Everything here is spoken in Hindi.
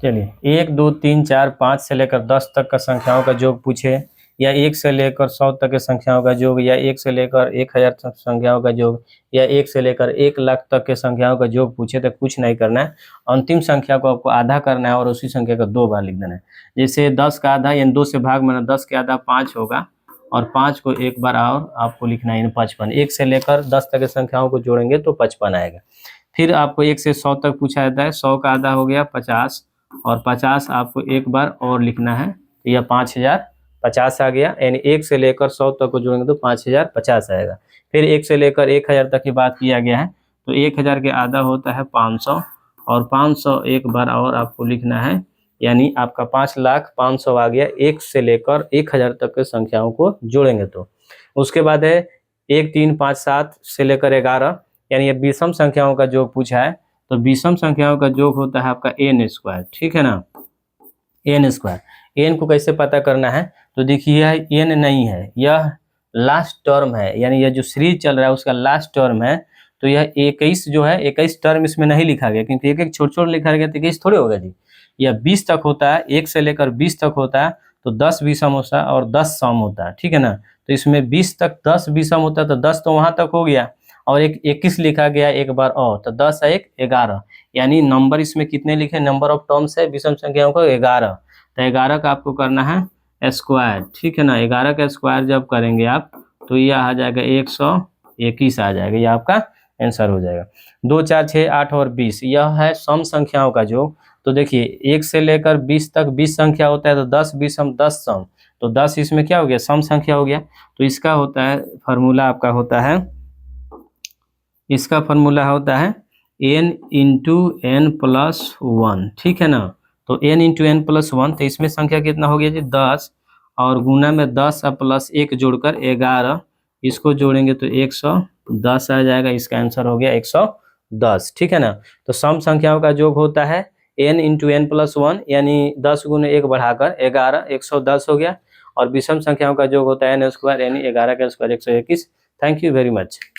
चलिए 1 2 3 4 5 से लेकर 10 तक का संख्याओं का योग पूछे, या 1 से लेकर 100 तक के संख्याओं का योग, या 1 से लेकर 1000 तक संख्याओं का योग, या 1 से लेकर 1 लाख तक के संख्याओं का योग पूछे तो कुछ नहीं करना है, अंतिम संख्या को आपको आधा करना है और उसी संख्या का 2 बार लिख देना है। जैसे 10 का आधा यानी 2 से भाग में 10 के आधा 5 होगा, और 5 को एक बार और आपको लिखना है 55। 1 से लेकर 10 तक के संख्याओं को जोड़ेंगे तो 55 आएगा। फिर आपको 1 से 100 तक पूछा जाता है, 100 का आधा हो गया 50, और 50 आपको एक बार और लिखना है, यह 5050 आ गया। यानी 1 से लेकर 100 तक को जोड़ेंगे तो 5050 आएगा। फिर 1 से लेकर 1000 तक की बात किया गया है, तो 1000 के आधा होता है 500, और 500 एक बार और आपको लिखना है, यानी आपका 5,500,000 आ गया 1 से लेकर 1000 तक के संख्याओं को जोड़ेंगे तो। उसके बाद है 1 3 5 7 से लेकर 11, यानी ये विषम संख्याओं का योग पूछा है, तो विषम संख्याओं का योग होता है आपका n स्क्वायर, ठीक है ना, n स्क्वायर। n को कैसे पता करना है, तो देखिए यह n नहीं है, यह लास्ट टर्म है, यानी यह जो सीरीज चल रहा है उसका लास्ट टर्म है। तो यह 21 जो है, 21 टर्म इसमें नहीं लिखा गया, क्योंकि एक एक छोट छोट लिखा गया तो 21 थोड़े होगा जी। यह 20 तक होता है, 1 से लेकर 20 तक होता है, तो 10 विषम होता है और 10 सम होता है, ठीक है ना। तो इसमें 20 तक 10 विषम होता है, तो 10 तो वहां तक हो गया, और एक 21 लिखा गया एक बार और, तो 10 1 11, यानी नंबर इसमें कितने लिखे, नंबर ऑफ टर्म्स है विषम संख्याओं का 11। तो 11 का आपको करना है स्क्वायर, ठीक है ना। 11 का स्क्वायर जब करेंगे आप तो यह आ जाएगा 121 आ जाएगा, यह आपका आंसर हो जाएगा। 2 4 6 8 और 20 यह है सम संख्याओं का योग। तो देखिए 1 से लेकर 20 तक 20 संख्या होता है, तो 10 विषम 10 सम, तो 10 इसमें क्या हो गया, सम संख्या हो गया। तो इसका होता है फार्मूला, आपका होता है, इसका फार्मूला होता है n इंटू एन प्लस 1, ठीक है ना। तो n इंटू एन प्लस 1, तो इसमें संख्या कितना हो गया जी 10, और गुना में 10 और प्लस 1 जोड़कर 11, इसको जोड़ेंगे तो 110 आ जाएगा। इसका आंसर हो गया 110, ठीक है ना। तो सम संख्याओं का योग होता है n इंटू एन प्लस 1, यानी 10 गुने 1 बढ़ाकर 11, 110 हो गया। और विषम संख्याओं का योग होता है n स्क्वायर, यानी 11 का square 121। Thank you very much.